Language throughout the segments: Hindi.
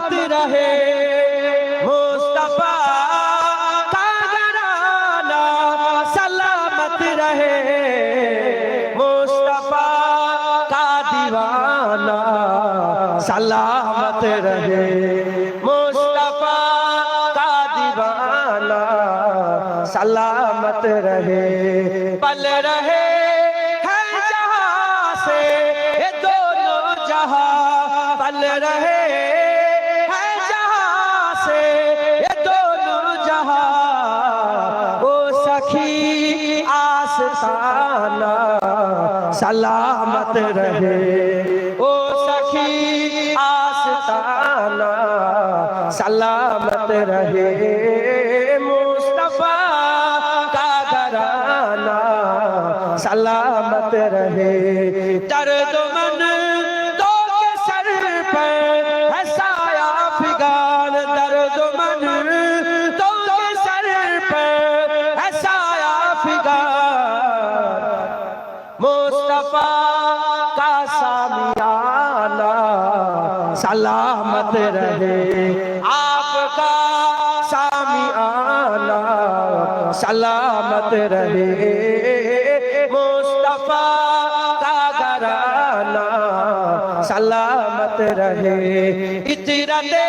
सलामत रहे मुस्तफा का घराना, सलामत रहे मुस्तफा का दीवाना, सलामत रहे मुस्तफा का दीवाना, सलामत रहे। पल रहे हैं जहां से ये दोनों जहां, पल रहे हैं जहां से ये दोनों जहां, वो सखी आस्ताना, सलामत रहे ओ सखी आस्ताना, सलामत रहे मुस्तफा का घराना, सलामत रहे। दर्द मन तो के सर पर है साया फिगान, दर्द मन तो के सर पर है साया फिगान, मुस्तफा का सामियाना, सलामत रहे आपका सामियाना, सलामत रहे मुस्तफा का घराना, सलामत रहे। इतरते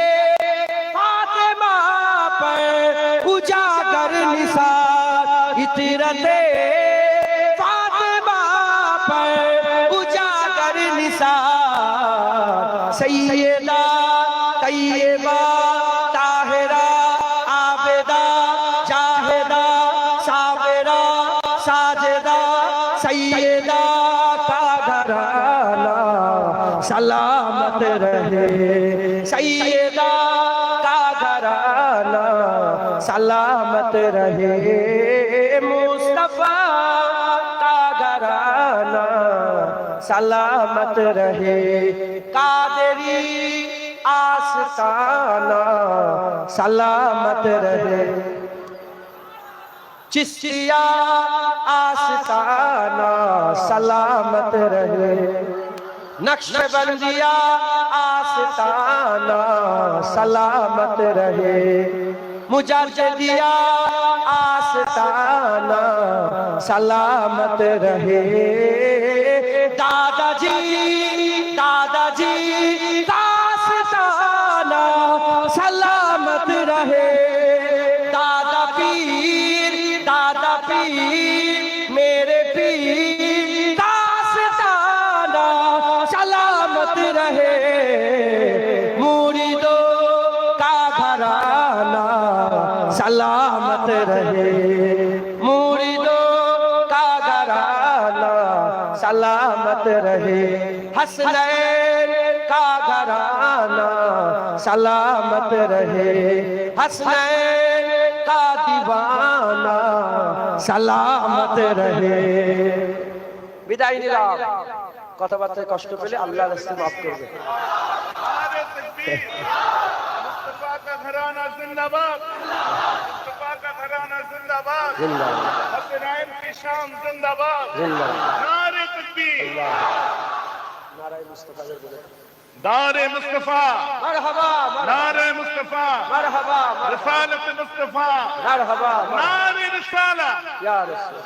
फातिमा पर उजागर निसार, इतरते फातिमा पर उजागर निसार, सैयदा तैयबा ताहिरा आबिदा जाहिदा साबिरा साजिदा, सैयदा का घराना, सलामत रहे सैयदा का घराना, सलामत रहे मुस्तफा का घराना, सलामत रहे। कादरी आस्ताना, सलामत रहे चिश्तिया आस्ताना, सलामत रहे नक्शबंदिया आस्ताना, सलामत रहे मुजद्दिदिया आस्ताना, सलामत रहे। दादाजी दादाजी का आस्ताना, सलामत रहे। दादा पीर मेरे पीर का आस्ताना, सलामत रहे मुरीदों का घराना, सलामत रहे मुरीदों का घराना, सलामत रहे। हसनैन का घराना, सलामत रहे हसनैन का दीवाना, सलामत रहे। বিদায় নিলাম। কথাবার্তায় কষ্ট পেলে আল্লাহর রাস্তায় মাফ করবে। मुस्तफा का घराना जिंदाबाद, मुस्तफा का घराना जिंदाबाद, जिंदाबाद। हसनैन की शान जिंदाबाद, जिंदाबाद। नारे तकबीर, नारे मुस्तफा, दारे मुस्तफा मरहबा, नारे मुस्तफा मरहबा, रिसालत मुस्तफा मरहबा, नारे रिसाला या रसूल।